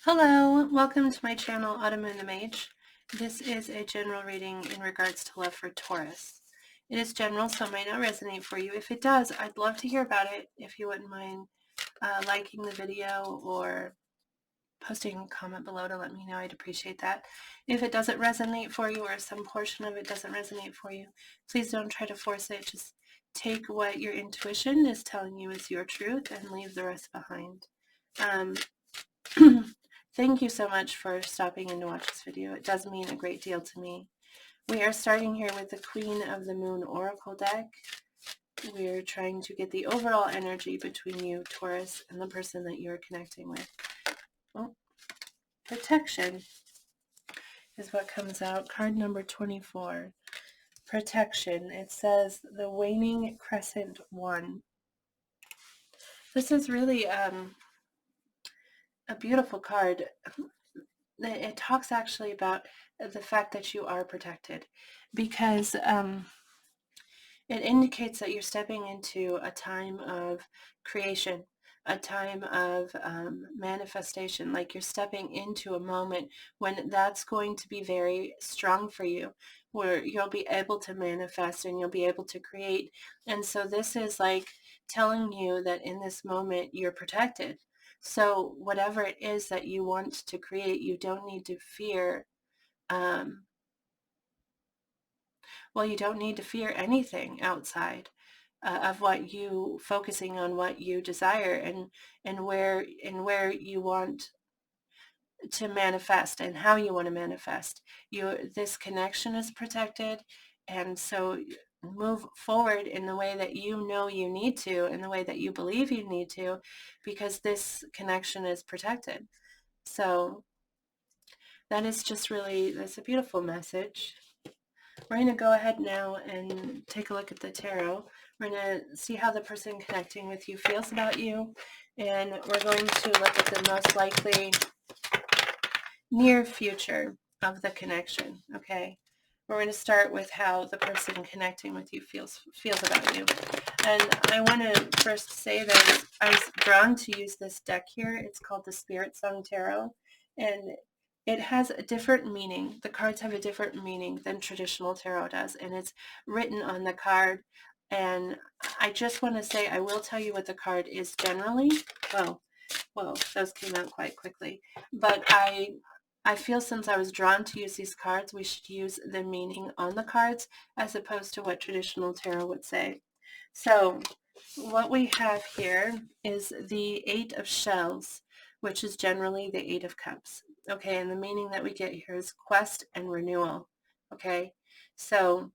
Hello, welcome to my channel, Autumn and the Mage. This is a general reading in regards to love for Taurus. It is general, so it might not resonate for you. If it does, I'd love to hear about it. If you wouldn't mind liking the video or posting a comment below to let me know, I'd appreciate that. If it doesn't resonate for you or some portion of it doesn't resonate for you, please don't try to force it. Just take what your intuition is telling you is your truth and leave the rest behind. Thank you so much for stopping in to watch this video. It does mean a great deal to me. We are starting here with the Queen of the Moon Oracle deck. We're trying to get the overall energy between you, Taurus, and the person that you're connecting with. Oh, protection is what comes out. Card number 24. Protection. It says the Waning Crescent 1. This is really a beautiful card. It talks actually about the fact that you are protected, because it indicates that you're stepping into a time of creation, a time of manifestation, like you're stepping into a moment when that's going to be very strong for you, where you'll be able to manifest and you'll be able to create. And so this is like telling you that in this moment you're protected. So whatever it is that you want to create, you don't need to fear. You don't need to fear anything outside of what you focusing on what you desire and where you want to manifest and how you want to manifest. This connection is protected, and so move forward in the way that you know you need to, in the way that you believe you need to, because this connection is protected. So that is just really, that's a beautiful message. We're going to go ahead now and take a look at the tarot. We're going to see how the person connecting with you feels about you, and we're going to look at the most likely near future of the connection, okay? We're going to start with how the person connecting with you feels about you. And I want to first say that I was drawn to use this deck here. It's called the Spirit Song Tarot, and it has a different meaning. The cards have a different meaning than traditional tarot does, and it's written on the card. And I just want to say, I will tell you what the card is generally. Well, those came out quite quickly. But I feel since I was drawn to use these cards, we should use the meaning on the cards as opposed to what traditional tarot would say. So what we have here is the Eight of Shells, which is generally the Eight of Cups. Okay, and the meaning that we get here is quest and renewal. Okay, so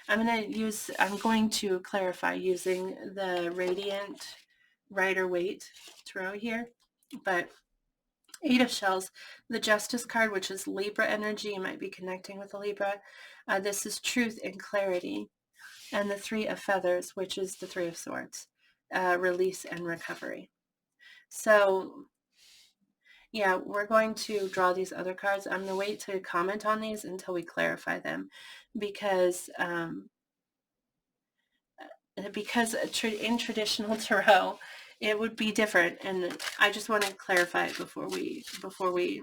I'm going to clarify using the Radiant Rider-Waite tarot here, but Eight of Shells, the Justice card, which is Libra energy. You might be connecting with a Libra. This is truth and clarity. And the Three of Feathers, which is the Three of Swords, release and recovery. So yeah, we're going to draw these other cards. I'm going to wait to comment on these until we clarify them, because in traditional tarot, it would be different, and I just want to clarify it before we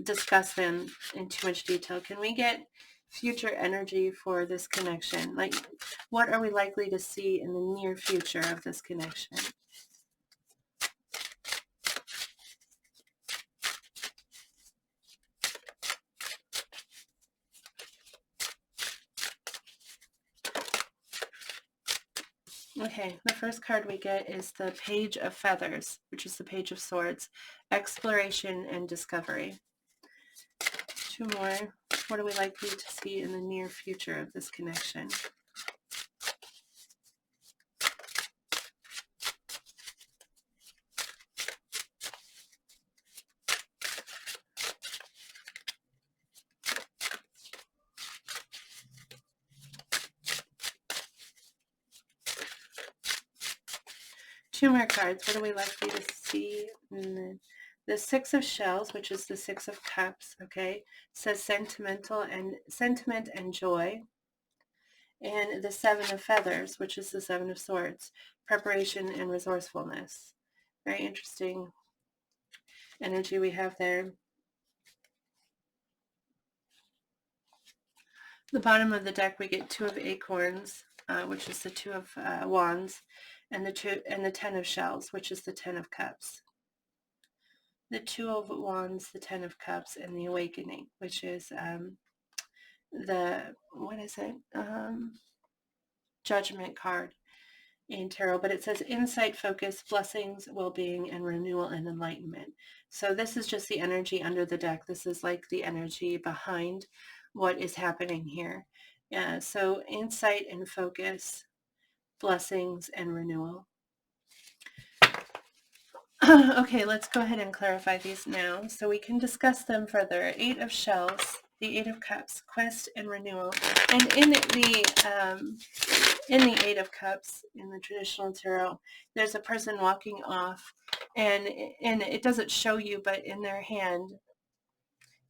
discuss them in too much detail. Can we get future energy for this connection? Like, what are we likely to see in the near future of this connection? Okay, the first card we get is the Page of Feathers, which is the Page of Swords, exploration and discovery. Two more. What are we likely to see in the near future of this connection? Two more cards. What are we likely to see? The Six of Shells, which is the Six of Cups, okay, says sentiment and joy. And the Seven of Feathers, which is the Seven of Swords, preparation and resourcefulness. Very interesting. energy we have there. The bottom of the deck, we get 2 of acorns, which is the 2 of wands, and the 10 of shells, which is the 10 of cups. The 2 of wands, the 10 of cups, and the awakening, which is what is it? Judgment card in tarot, but it says insight, focus, blessings, well-being, and renewal and enlightenment. So this is just the energy under the deck. This is like the energy behind what is happening here. So insight and focus, blessings, and renewal. Okay, let's go ahead and clarify these now so we can discuss them further. 8 of shells, the 8 of cups, quest and renewal. And in the 8 of cups, in the traditional tarot, there's a person walking off, and it doesn't show you, but in their hand,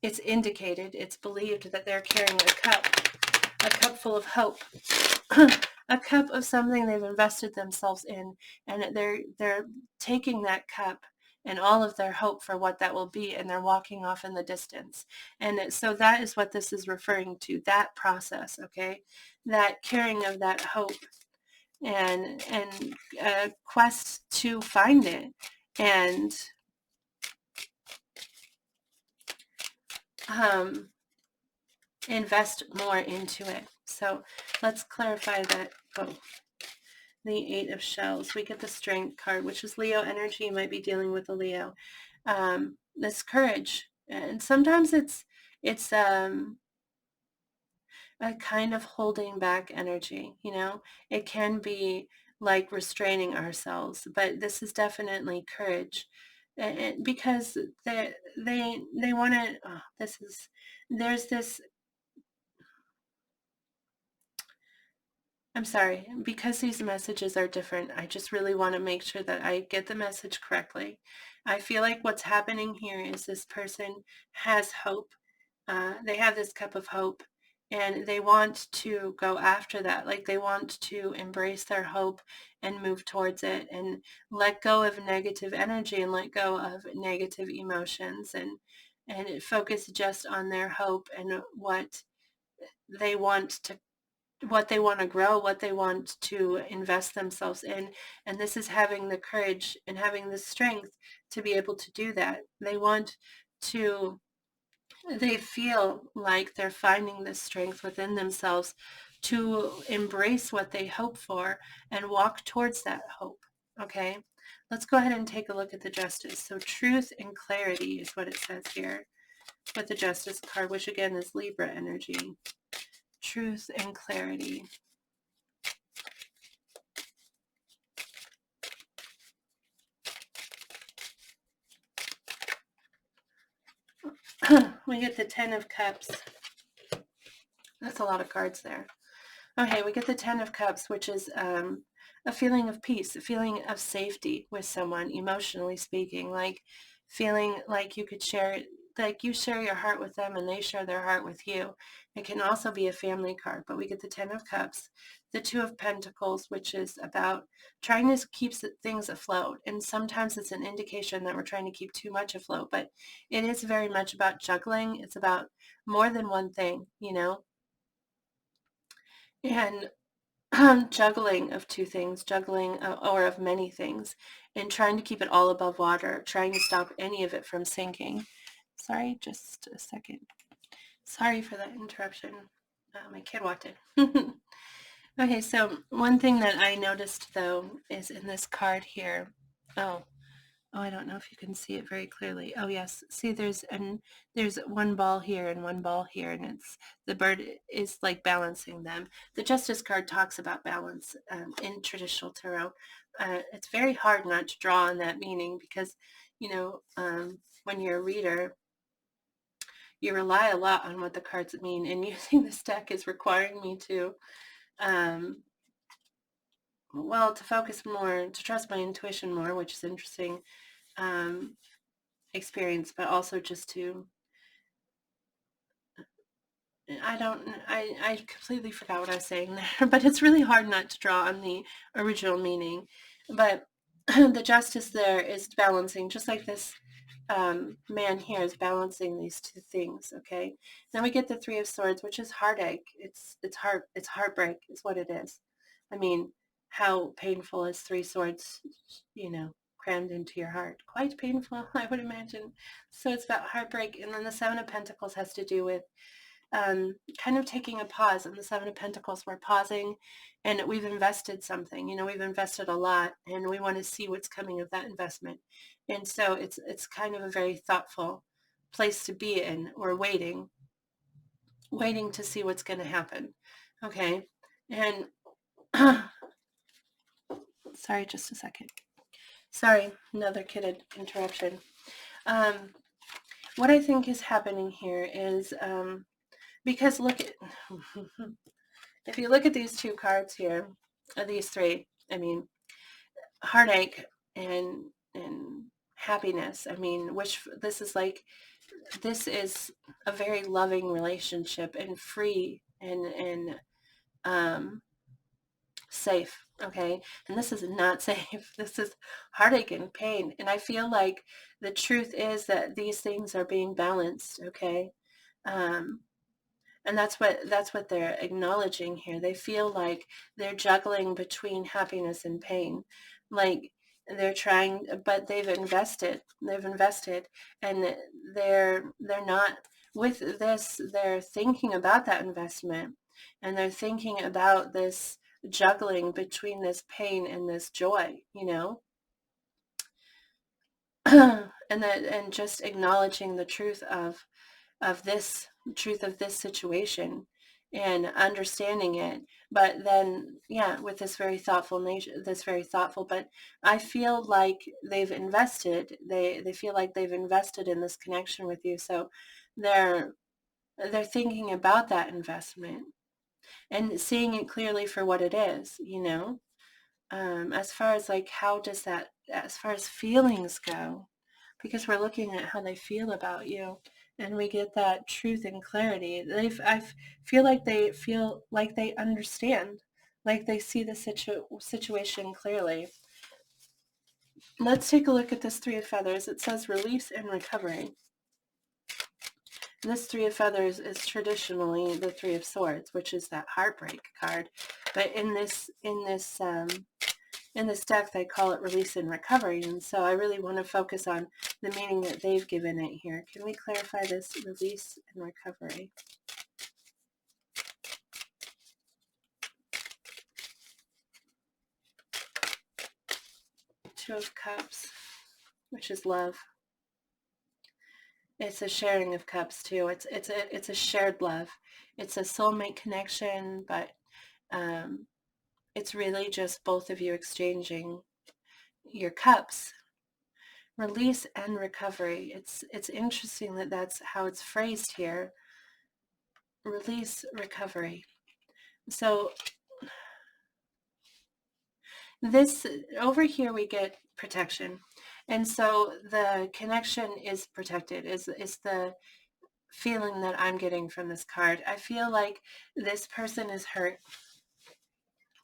it's indicated, it's believed that they're carrying a cup full of hope, a cup of something they've invested themselves in, and they're taking that cup and all of their hope for what that will be, and they're walking off in the distance. And so that is what this is referring to, that process, okay? That carrying of that hope and a quest to find it and invest more into it. So let's clarify that. The 8 of shells. We get the strength card, which is Leo energy. You might be dealing with a Leo. This courage. And sometimes it's a kind of holding back energy, you know? It can be like restraining ourselves, but this is definitely courage. Because they want to, there's this, I'm sorry, because these messages are different, I just really want to make sure that I get the message correctly. I feel like what's happening here is this person has hope. They have this cup of hope, and they want to go after that. Like, they want to embrace their hope and move towards it and let go of negative energy and let go of negative emotions and focus just on their hope and they want to what they want to grow, what they want to invest themselves in. And this is having the courage and having the strength to be able to do that. They feel like they're finding this strength within themselves to embrace what they hope for and walk towards that hope. Okay, let's go ahead and take a look at the justice. So truth and clarity is what it says here with the justice card, which again is Libra energy. Truth and clarity. We get the 10 of cups. That's a lot of cards there. Okay, we get the 10 of cups, which is a feeling of peace, a feeling of safety with someone, emotionally speaking, like feeling like you could share, like you share your heart with them and they share their heart with you. It can also be a family card, but we get the 10 of cups, the 2 of pentacles, which is about trying to keep things afloat. And sometimes it's an indication that we're trying to keep too much afloat, but it is very much about juggling. It's about more than one thing, you know? And juggling of two things, juggling or of many things, and trying to keep it all above water, trying to stop any of it from sinking. Sorry, just a second. Sorry for that interruption. My kid walked in. Okay, so one thing that I noticed, though, is in this card here. Oh, I don't know if you can see it very clearly. Oh, yes. See, there's one ball here and one ball here, and the bird is like balancing them. The Justice card talks about balance in traditional tarot. It's very hard not to draw on that meaning because, when you're a reader, you rely a lot on what the cards mean, and using this deck is requiring me to, to focus more, to trust my intuition more, which is interesting. Experience, but also just to, I completely forgot what I was saying there, but it's really hard not to draw on the original meaning. But the Justice there is balancing, just like this man here is balancing these two things. Okay, then we get the Three of Swords, which is heartache. It's heartbreak is what it is. I mean, how painful is three swords, crammed into your heart? Quite painful, I would imagine. So it's about heartbreak. And then the Seven of Pentacles has to do with kind of taking a pause. In the Seven of Pentacles, we're pausing, and we've invested something. We've invested a lot, and we want to see what's coming of that investment. And so it's kind of a very thoughtful place to be in. We're waiting to see what's going to happen. Okay, and sorry, just a second. Sorry, another kid interruption. What I think is happening here is because look at if you look at these two cards here, these three, I mean, heartache and happiness. I mean, which this is a very loving relationship and free and safe. Okay, and this is not safe. This is heartache and pain. And I feel like the truth is that these things are being balanced. Okay. And that's what they're acknowledging here. They feel like they're juggling between happiness and pain. Like they're trying, but they've invested, and they're not with this. They're thinking about that investment, and they're thinking about this juggling between this pain and this joy, and just acknowledging the truth of this situation and understanding it. But then, yeah, with this very thoughtful nature, but I feel like they've invested, they feel like they've invested in this connection with you. So they're thinking about that investment and seeing it clearly for what it is, as far as like, as far as feelings go, because we're looking at how they feel about you, and we get that truth and clarity. I feel like they understand, like they see the situation clearly. Let's take a look at this Three of Feathers. It says release and recovery. And this Three of Feathers is traditionally the Three of Swords, which is that heartbreak card. But in this deck, they call it release and recovery. And so I really want to focus on the meaning that they've given it here. Can we clarify this release and recovery? Two of Cups, which is love. It's a sharing of cups too. It's a shared love. It's a soulmate connection, but it's really just both of you exchanging your cups. Release and recovery. It's interesting that that's how it's phrased here. Release, recovery. So this over here we get protection, and so the connection is protected. Is the feeling that I'm getting from this card. I feel like this person is hurt,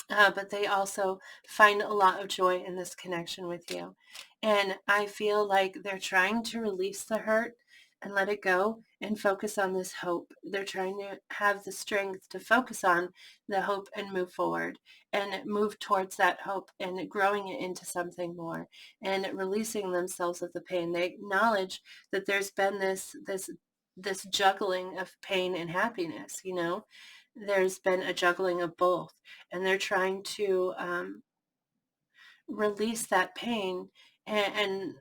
but they also find a lot of joy in this connection with you. And I feel like they're trying to release the hurt and let it go and focus on this hope. They're trying to have the strength to focus on the hope and move forward and move towards that hope and growing it into something more and releasing themselves of the pain. They acknowledge that there's been this juggling of pain and happiness, there's been a juggling of both, and they're trying to release that pain and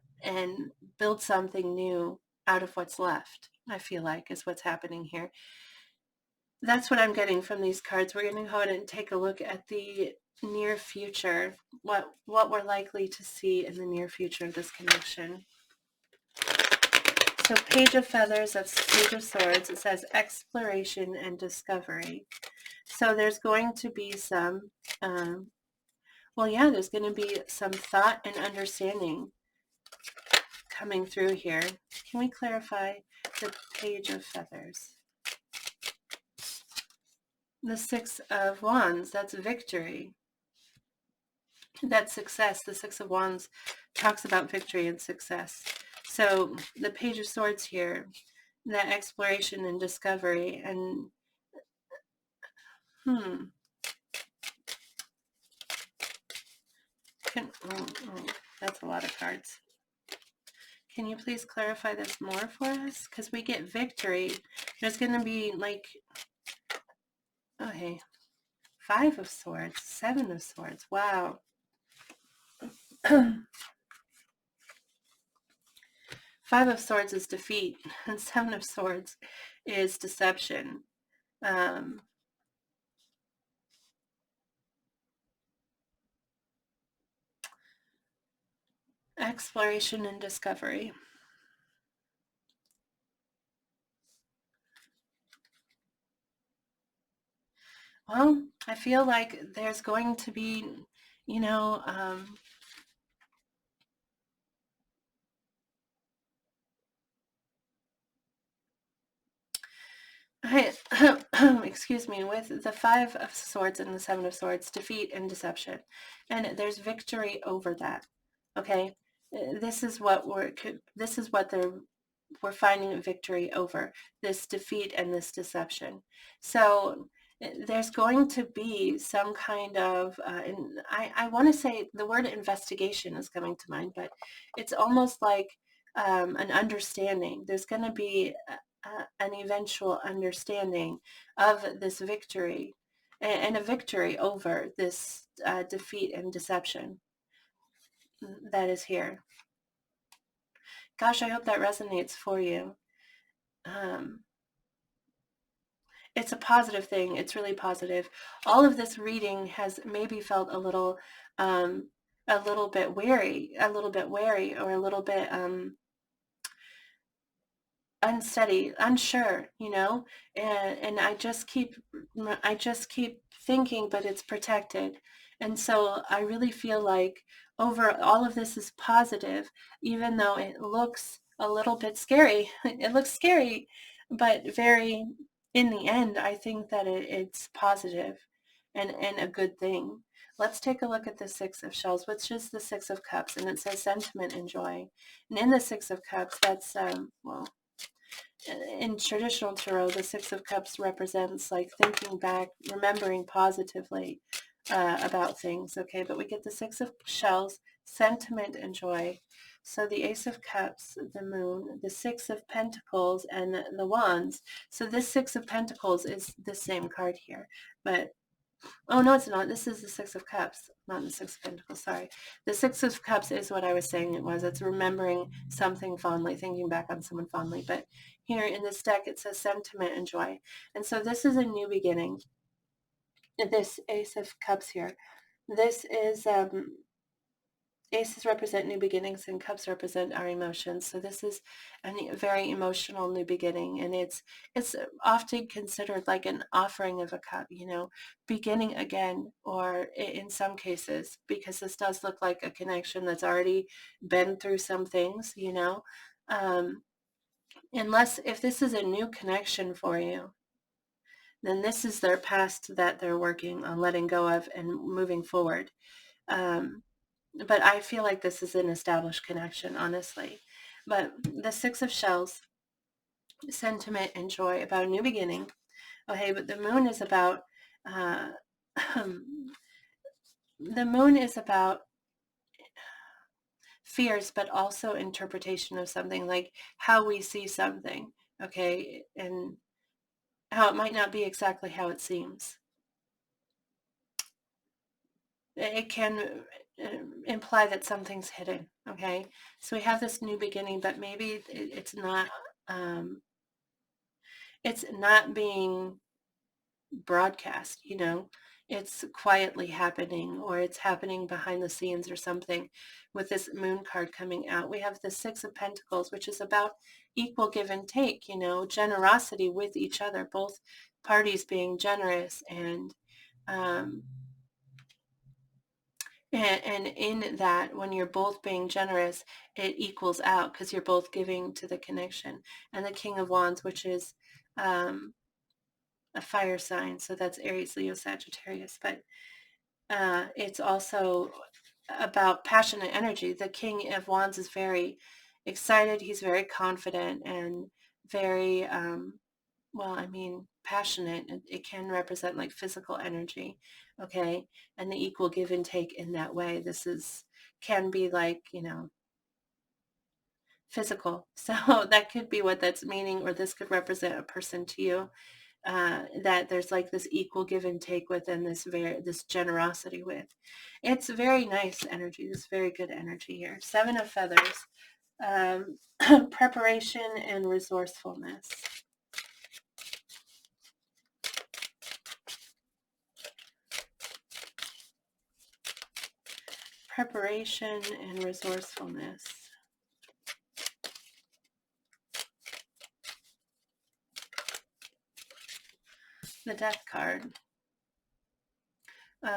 build something new out of what's left. I feel like is what's happening here. That's what I'm getting from these cards. We're going to go ahead and take a look at the near future, what we're likely to see in the near future of this connection. So Page of Feathers, Page of Swords, it says exploration and discovery. So there's going to be some, there's going to be some thought and understanding coming through here. Can we clarify the Page of Feathers? The Six of Wands, that's victory. That success, the Six of Wands, talks about victory and success. So the Page of Swords here, that exploration and discovery, and that's a lot of cards. Can you please clarify this more for us? Because we get victory. There's going to be like, okay, Five of Swords, Seven of Swords. Wow. Five of Swords is defeat, and Seven of Swords is deception. Exploration and discovery. Well, I feel like there's going to be, you know, excuse me, with the Five of Swords and the Seven of Swords, defeat and deception, and there's victory over that. Okay, this is what we're finding victory over, this defeat and this deception. So there's going to be some kind of, and I want to say the word investigation is coming to mind, but it's almost like an understanding. There's going to be an eventual understanding of this victory and a victory over this defeat and deception that is here. Gosh, I hope that resonates for you. It's a positive thing. It's really positive. All of this reading has maybe felt a little bit wary, or a little bit unsteady, unsure, and I just keep thinking, but it's protected. And so I really feel like over all of this is positive, even though it looks a little bit scary. It looks scary, but very, in the end, I think that it's positive and a good thing. Let's take a look at the Six of Shells, which is the Six of Cups, and it says sentiment and joy. And in the Six of Cups, that's, well, in traditional tarot, the Six of Cups represents like thinking back, remembering positively about things. Okay, but we get the Six of Shells, sentiment and joy. So the Ace of Cups, the Moon, the Six of Pentacles, and the Wands. So this Six of Pentacles is the same card here, but oh, no, it's not. This is the Six of Cups, not the Six of Pentacles. Sorry. The Six of Cups is what I was saying it was. It's remembering something fondly, thinking back on someone fondly. But here in this deck, it says sentiment and joy. And so this is a new beginning. This Ace of Cups here. This is Aces represent new beginnings and cups represent our emotions. So this is a very emotional new beginning, and it's often considered like an offering of a cup, beginning again, or in some cases, because this does look like a connection that's already been through some things, unless if this is a new connection for you, then this is their past that they're working on letting go of and moving forward. But I feel like this is an established connection, honestly. But the Six of Shells, sentiment and joy about a new beginning. Okay, but the moon is about, uh, the moon is about fears, but also interpretation of something, like how we see something, okay, and how it might not be exactly how it seems. It can imply that something's hidden. Okay, so we have this new beginning, but maybe it's not being broadcast. It's quietly happening, or it's happening behind the scenes or something. With this moon card coming out, we have the Six of Pentacles, which is about equal give and take, generosity with each other, both parties being generous, and in that, when you're both being generous, it equals out because you're both giving to the connection. And the King of Wands, which is a fire sign, so that's Aries, Leo, Sagittarius, but it's also about passionate energy. The King of Wands is very excited. He's very confident and very, well, I mean, passionate. It can represent like physical energy, okay? And the equal give and take in that way. Can be like, physical. So that could be what that's meaning, or this could represent a person to you. That there's like this equal give and take within this generosity with. It's very nice energy. This very good energy here. 7 of Feathers. Um, preparation and resourcefulness. Preparation and resourcefulness. The Death card.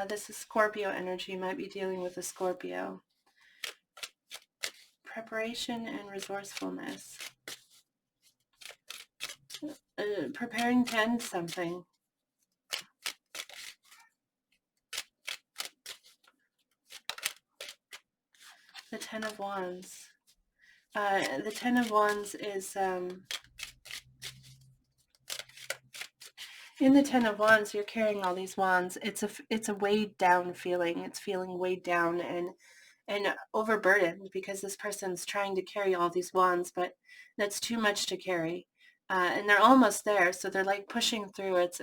This is Scorpio energy. You might be dealing with a Scorpio. Preparation and resourcefulness. Preparing to end something. The Ten of Wands. The Ten of Wands is... in the Ten of Wands, you're carrying all these wands. It's a weighed down feeling. It's feeling weighed down and overburdened because this person's trying to carry all these wands, but that's too much to carry. And they're almost there, so they're like pushing through. It's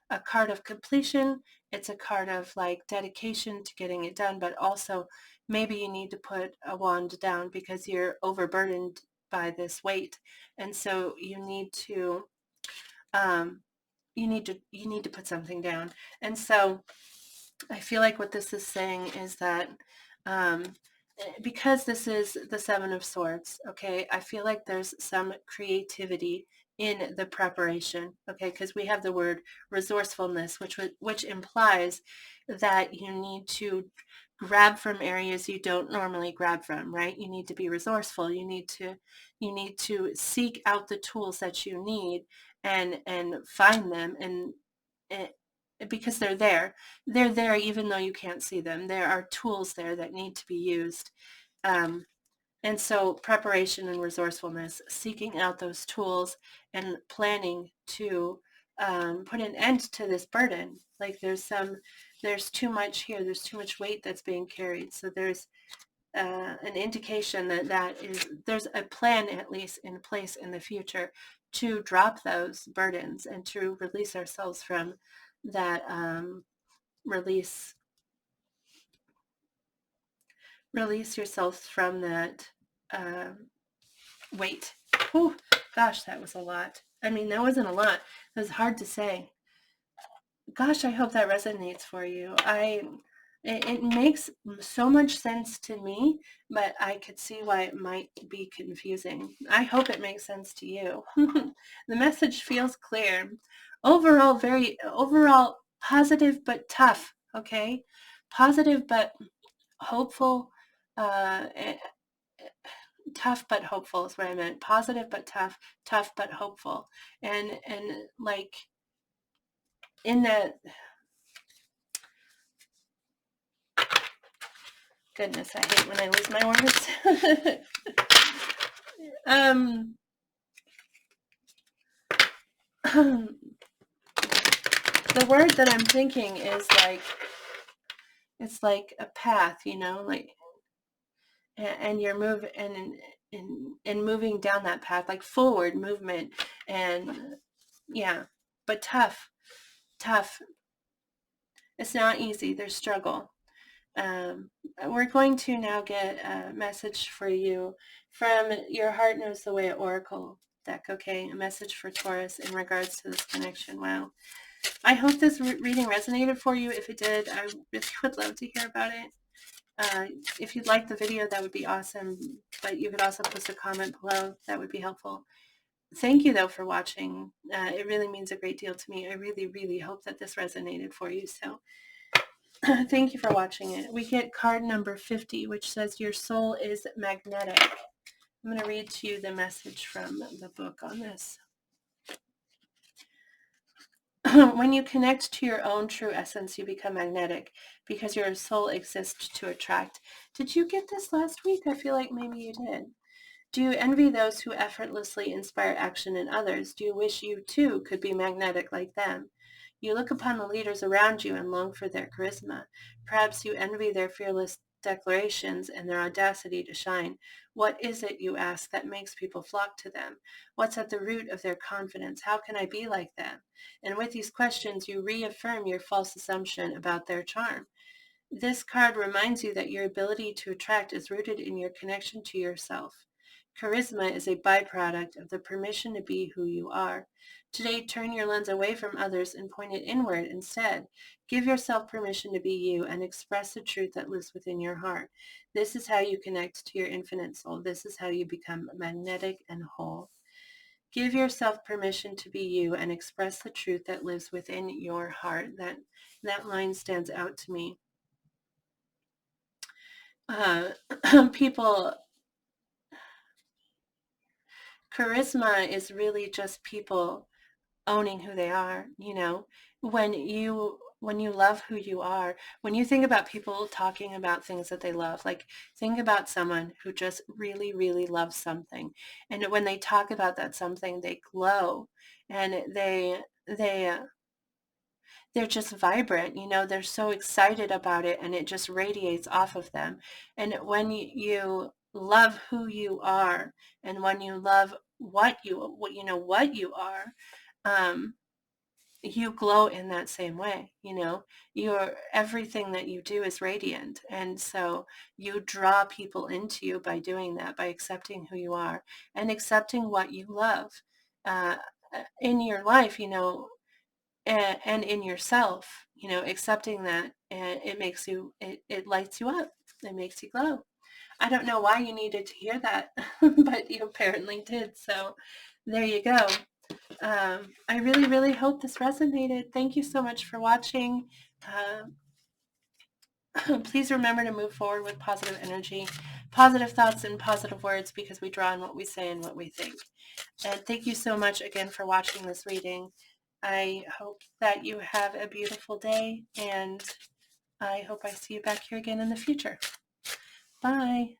a card of completion. It's a card of like dedication to getting it done, but also maybe you need to put a wand down because you're overburdened by this weight, and so you need to put something down. And so I feel like what this is saying is that because this is the Seven of Swords, okay, I feel like there's some creativity in the preparation, okay, because we have the word resourcefulness, which implies that you need to grab from areas you don't normally grab from, right? You need to be resourceful. You need to seek out the tools that you need and find them and because they're there even though you can't see them. There are tools there that need to be used. And so preparation and resourcefulness, seeking out those tools and planning to put an end to this burden. Like there's too much here. There's too much weight that's being carried. So there's an indication that there's a plan at least in place in the future to drop those burdens and to release ourselves from that release yourself from that weight. Oh gosh, that was a lot. I mean, that wasn't a lot. It was hard to say. Gosh, I hope that resonates for you. It makes so much sense to me, but I could see why it might be confusing. I hope it makes sense to you. The message feels clear. Overall positive but tough, okay? Positive but hopeful, tough but hopeful is what I meant. Positive but tough, tough but hopeful. And like in that, goodness, I hate when I lose my words. The word that I'm thinking is like, it's like a path, like, and you're moving and moving down that path, like forward movement, and yeah, but tough. It's not easy. There's struggle. We're going to now get a message for you from Your Heart Knows the Way Oracle deck, okay? A message for Taurus in regards to this connection. Wow. I hope this reading resonated for you. If it did, I really would love to hear about it. If you'd like the video, that would be awesome. But you could also post a comment below. That would be helpful. Thank you, though, for watching. It really means a great deal to me. I really, really hope that this resonated for you. So thank you for watching it. We get card number 50, which says your soul is magnetic. I'm going to read to you the message from the book on this. When you connect to your own true essence, you become magnetic. because your soul exists to attract. Did you get this last week? I feel like maybe you did. Do you envy those who effortlessly inspire action in others? Do you wish you too could be magnetic like them? You look upon the leaders around you and long for their charisma. Perhaps you envy their fearless declarations and their audacity to shine. What is it, you ask, that makes people flock to them? What's at the root of their confidence? How can I be like them? And with these questions, you reaffirm your false assumption about their charm. This card reminds you that your ability to attract is rooted in your connection to yourself. Charisma is a byproduct of the permission to be who you are. Today, turn your lens away from others and point it inward instead. Give yourself permission to be you and express the truth that lives within your heart. This is how you connect to your infinite soul. This is how you become magnetic and whole. Give yourself permission to be you and express the truth that lives within your heart. That line stands out to me. Uh, people, charisma is really just people owning who they are, when you love who you are, when you think about people talking about things that they love, like think about someone who just really, really loves something. And when they talk about that something, they glow and they're just vibrant, they're so excited about it and it just radiates off of them. And when you love who you are and when you love what you are, um, you glow in that same way. Your everything that you do is radiant. And so you draw people into you by doing that, by accepting who you are and accepting what you love uh, in your life, and in yourself, accepting that, and it lights you up. It makes you glow. I don't know why you needed to hear that, but you apparently did. So there you go. I really, really hope this resonated. Thank you so much for watching. Please remember to move forward with positive energy, positive thoughts, and positive words, because we draw on what we say and what we think. And thank you so much again for watching this reading. I hope that you have a beautiful day, and I hope I see you back here again in the future. Bye.